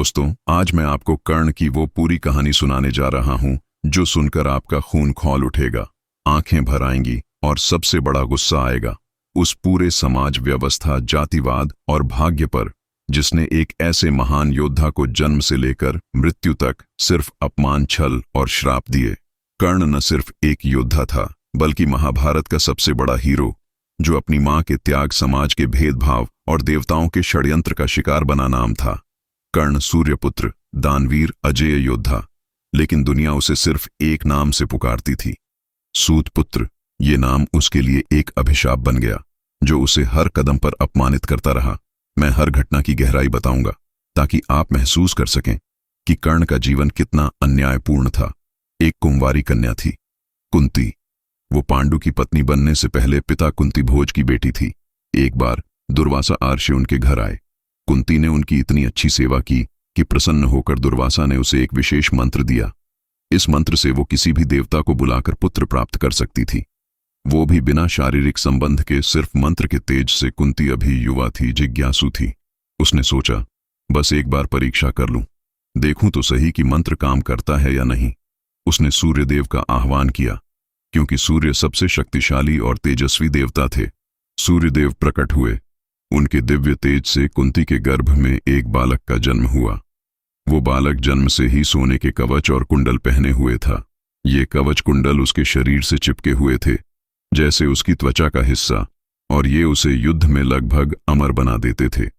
दोस्तों, आज मैं आपको कर्ण की वो पूरी कहानी सुनाने जा रहा हूं जो सुनकर आपका खून खौल उठेगा, आंखें भर आएंगी और सबसे बड़ा गुस्सा आएगा उस पूरे समाज व्यवस्था, जातिवाद और भाग्य पर जिसने एक ऐसे महान योद्धा को जन्म से लेकर मृत्यु तक सिर्फ अपमान, छल और श्राप दिए। कर्ण न सिर्फ एक योद्धा था बल्कि महाभारत का सबसे बड़ा हीरो, जो अपनी मां के त्याग, समाज के भेदभाव और देवताओं के षड्यंत्र का शिकार बना नाम था। कर्ण सूर्यपुत्र, दानवीर, अजेय योद्धा, लेकिन दुनिया उसे सिर्फ एक नाम से पुकारती थी, सूतपुत्र। ये नाम उसके लिए एक अभिशाप बन गया जो उसे हर कदम पर अपमानित करता रहा। मैं हर घटना की गहराई बताऊंगा ताकि आप महसूस कर सकें कि कर्ण का जीवन कितना अन्यायपूर्ण था। एक कुंवारी कन्या थी, कुंती। वो पांडु की पत्नी बनने से पहले पिता कुंती भोज की बेटी थी। एक बार दुर्वासा आर्षि उनके घर आए। कुंती ने उनकी इतनी अच्छी सेवा की कि प्रसन्न होकर दुर्वासा ने उसे एक विशेष मंत्र दिया। इस मंत्र से वो किसी भी देवता को बुलाकर पुत्र प्राप्त कर सकती थी, वो भी बिना शारीरिक संबंध के, सिर्फ मंत्र के तेज से। कुंती अभी युवा थी, जिज्ञासु थी। उसने सोचा, बस एक बार परीक्षा कर लूं, देखूं तो सही कि मंत्र काम करता है या नहीं। उसने सूर्यदेव का आह्वान किया, क्योंकि सूर्य सबसे शक्तिशाली और तेजस्वी देवता थे। सूर्यदेव प्रकट हुए। उनके दिव्य तेज से कुंती के गर्भ में एक बालक का जन्म हुआ। वो बालक जन्म से ही सोने के कवच और कुंडल पहने हुए था। ये कवच कुंडल उसके शरीर से चिपके हुए थे, जैसे उसकी त्वचा का हिस्सा, और ये उसे युद्ध में लगभग अमर बना देते थे।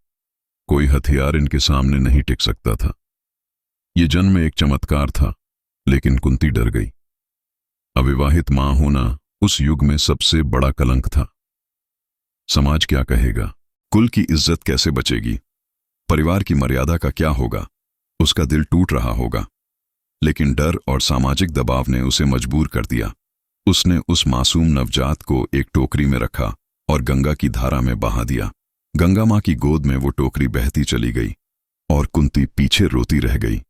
कोई हथियार इनके सामने नहीं टिक सकता था। ये जन्म एक चमत्कार था, लेकिन कुंती डर गई। अविवाहित मां होना उस युग में सबसे बड़ा कलंक था। समाज क्या कहेगा, कुल की इज्जत कैसे बचेगी, परिवार की मर्यादा का क्या होगा। उसका दिल टूट रहा होगा, लेकिन डर और सामाजिक दबाव ने उसे मजबूर कर दिया। उसने उस मासूम नवजात को एक टोकरी में रखा और गंगा की धारा में बहा दिया। गंगा मां की गोद में वो टोकरी बहती चली गई और कुंती पीछे रोती रह गई।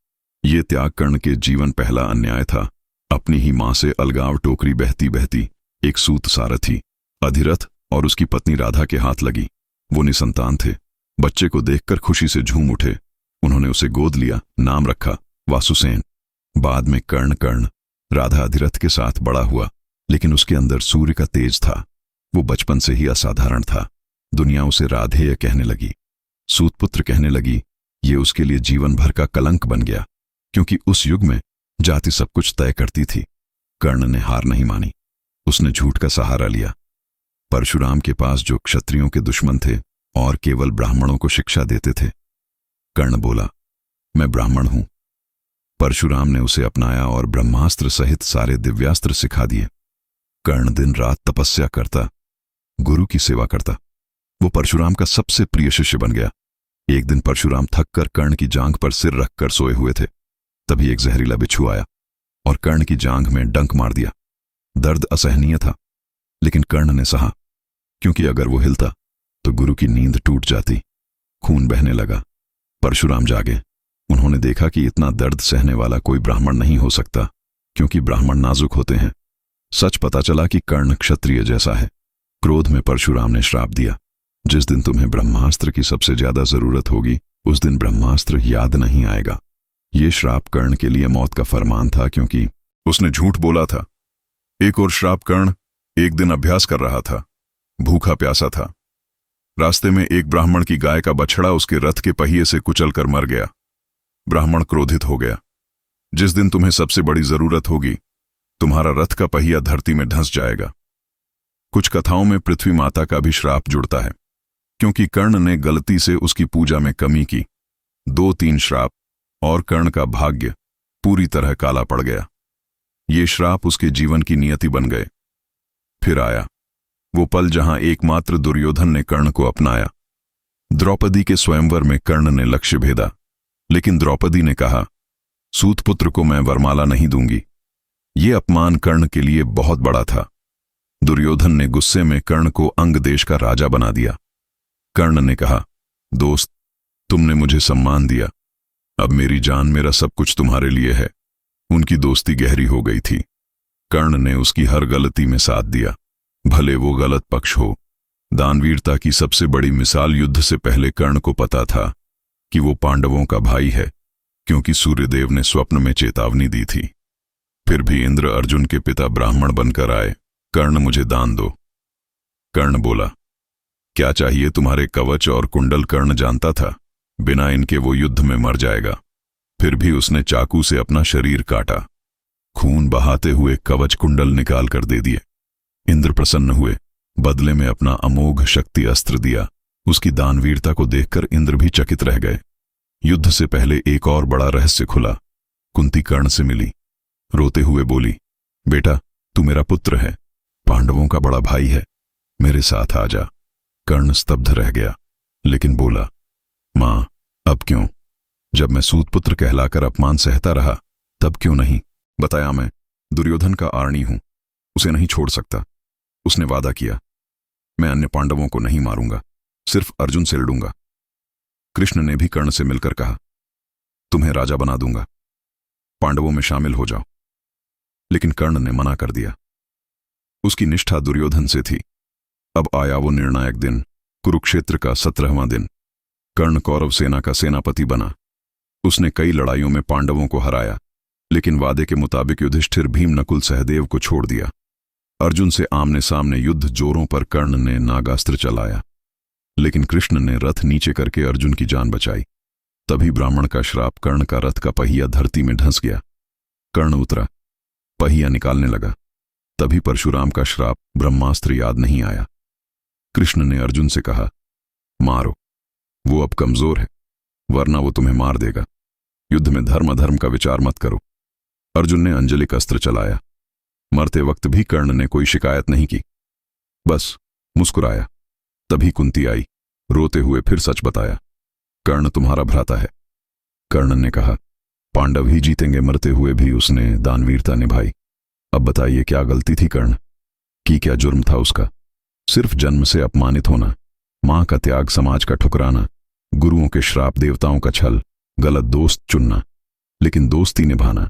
ये त्याग कर्ण के जीवन पहला अन्याय था। अपनी ही मां से अलगाव टोकरी बहती बहती एक सूत सारथी अधिरथ और उसकी पत्नी राधा के हाथ लगी। वो निसंतान थे। बच्चे को देखकर खुशी से झूम उठे। उन्होंने उसे गोद लिया, नाम रखा वासुसेन। बाद में कर्ण राधा अधिरथ के साथ बड़ा हुआ, लेकिन उसके अंदर सूर्य का तेज था। वो बचपन से ही असाधारण था। दुनिया उसे राधेय कहने लगी, सूतपुत्र कहने लगी। ये उसके लिए जीवन भर का कलंक बन गया, क्योंकि उस युग में जाति सब कुछ तय करती थी। कर्ण ने हार नहीं मानी। उसने झूठ का सहारा लिया। परशुराम के पास जो क्षत्रियों के दुश्मन थे और केवल ब्राह्मणों को शिक्षा देते थे, कर्ण बोला, मैं ब्राह्मण हूं। परशुराम ने उसे अपनाया और ब्रह्मास्त्र सहित सारे दिव्यास्त्र सिखा दिए। कर्ण दिन रात तपस्या करता, गुरु की सेवा करता। वो परशुराम का सबसे प्रिय शिष्य बन गया। एक दिन परशुराम थककर कर्ण की जांघ पर सिर रखकर सोए हुए थे। तभी एक जहरीला बिच्छू आया और कर्ण की जांघ में डंक मार दिया। दर्द असहनीय था, लेकिन कर्ण ने सहा, क्योंकि अगर वो हिलता तो गुरु की नींद टूट जाती। खून बहने लगा। परशुराम जागे। उन्होंने देखा कि इतना दर्द सहने वाला कोई ब्राह्मण नहीं हो सकता, क्योंकि ब्राह्मण नाजुक होते हैं। सच पता चला कि कर्ण क्षत्रिय जैसा है। क्रोध में परशुराम ने श्राप दिया, जिस दिन तुम्हें ब्रह्मास्त्र की सबसे ज्यादा जरूरत होगी, उस दिन ब्रह्मास्त्र याद नहीं आएगा। ये श्राप कर्ण के लिए मौत का फरमान था, क्योंकि उसने झूठ बोला था। एक और श्राप, कर्ण एक दिन अभ्यास कर रहा था, भूखा प्यासा था। रास्ते में एक ब्राह्मण की गाय का बछड़ा उसके रथ के पहिए से कुचलकर मर गया। ब्राह्मण क्रोधित हो गया, जिस दिन तुम्हें सबसे बड़ी जरूरत होगी, तुम्हारा रथ का पहिया धरती में धंस जाएगा। कुछ कथाओं में पृथ्वी माता का भी श्राप जुड़ता है, क्योंकि कर्ण ने गलती से उसकी पूजा में कमी की। 2-3 श्राप और कर्ण का भाग्य पूरी तरह काला पड़ गया। ये श्राप उसके जीवन की नियति बन गए। फिर आया वो पल जहां एकमात्र दुर्योधन ने कर्ण को अपनाया। द्रौपदी के स्वयंवर में कर्ण ने लक्ष्य भेदा, लेकिन द्रौपदी ने कहा, सूतपुत्र को मैं वरमाला नहीं दूंगी। ये अपमान कर्ण के लिए बहुत बड़ा था। दुर्योधन ने गुस्से में कर्ण को अंग देश का राजा बना दिया। कर्ण ने कहा, दोस्त, तुमने मुझे सम्मान दिया, अब मेरी जान, मेरा सब कुछ तुम्हारे लिए है। उनकी दोस्ती गहरी हो गई थी। कर्ण ने उसकी हर गलती में साथ दिया, भले वो गलत पक्ष हो। दानवीरता की सबसे बड़ी मिसाल युद्ध से पहले कर्ण को पता था कि वो पांडवों का भाई है, क्योंकि सूर्यदेव ने स्वप्न में चेतावनी दी थी। फिर भी इंद्र अर्जुन के पिता ब्राह्मण बनकर आए। कर्ण, मुझे दान दो। कर्ण बोला, क्या चाहिए तुम्हारे कवच और कुंडल? कर्ण जानता था बिना इनके वो युद्ध में मर जाएगा। फिर भी उसने चाकू से अपना शरीर काटा, खून बहाते हुए कवच कुंडल निकाल कर दे दिए। इंद्र प्रसन्न हुए, बदले में अपना अमोघ शक्ति अस्त्र दिया। उसकी दानवीरता को देखकर इंद्र भी चकित रह गए। युद्ध से पहले एक और बड़ा रहस्य खुला। कुंती कर्ण से मिली, रोते हुए बोली, बेटा तू मेरा पुत्र है, पांडवों का बड़ा भाई है, मेरे साथ आ जा। कर्ण स्तब्ध रह गया, लेकिन बोला, मां अब क्यों? जब मैं सूतपुत्र कहलाकर अपमान सहता रहा तब क्यों नहीं? बताया, मैं दुर्योधन का आर्णी हूं, उसे नहीं छोड़ सकता। उसने वादा किया, मैं अन्य पांडवों को नहीं मारूंगा, सिर्फ अर्जुन से लड़ूंगा। कृष्ण ने भी कर्ण से मिलकर कहा, तुम्हें राजा बना दूंगा, पांडवों में शामिल हो जाओ। लेकिन कर्ण ने मना कर दिया। उसकी निष्ठा दुर्योधन से थी। अब आया वो निर्णायक दिन, कुरुक्षेत्र का 17वां दिन। कर्ण कौरव सेना का सेनापति बना। उसने कई लड़ाइयों में पांडवों को हराया, लेकिन वादे के मुताबिक युधिष्ठिर, भीम, नकुल, सहदेव को छोड़ दिया। अर्जुन से आमने सामने युद्ध जोरों पर कर्ण ने नागास्त्र चलाया, लेकिन कृष्ण ने रथ नीचे करके अर्जुन की जान बचाई। तभी ब्राह्मण का श्राप, कर्ण का रथ का पहिया धरती में धंस गया। कर्ण उतरा, पहिया निकालने लगा। तभी परशुराम का श्राप, ब्रह्मास्त्र याद नहीं आया। कृष्ण ने अर्जुन से कहा, मारो, वो अब कमजोर है, वरना वो तुम्हें मार देगा। युद्ध में धर्म अधर्म का विचार मत करो। अर्जुन ने अंजलिक अस्त्र चलाया। मरते वक्त भी कर्ण ने कोई शिकायत नहीं की, बस मुस्कुराया। तभी कुंती आई, रोते हुए फिर सच बताया, कर्ण तुम्हारा भ्राता है। कर्ण ने कहा, पांडव ही जीतेंगे। मरते हुए भी उसने दानवीरता निभाई। अब बताइए, क्या गलती थी कर्ण की? क्या जुर्म था उसका? सिर्फ जन्म से अपमानित होना, मां का त्याग, समाज का ठुकराना, गुरुओं के श्राप, देवताओं का छल, गलत दोस्त चुनना। लेकिन दोस्ती निभाना,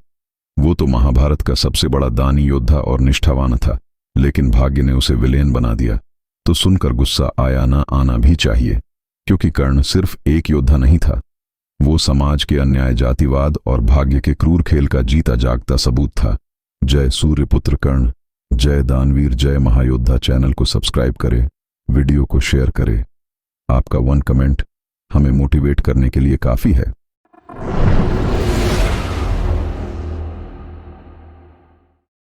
वो तो महाभारत का सबसे बड़ा दानी, योद्धा और निष्ठावान था। लेकिन भाग्य ने उसे विलेन बना दिया। तो सुनकर गुस्सा आया, ना आना भी चाहिए, क्योंकि कर्ण सिर्फ एक योद्धा नहीं था, वो समाज के अन्याय, जातिवाद और भाग्य के क्रूर खेल का जीता जागता सबूत था। जय सूर्यपुत्र कर्ण, जय दानवीर, जय महायोद्धा। चैनल को सब्सक्राइब करें, वीडियो को शेयर करें। आपका 1 कमेंट हमें मोटिवेट करने के लिए काफी है।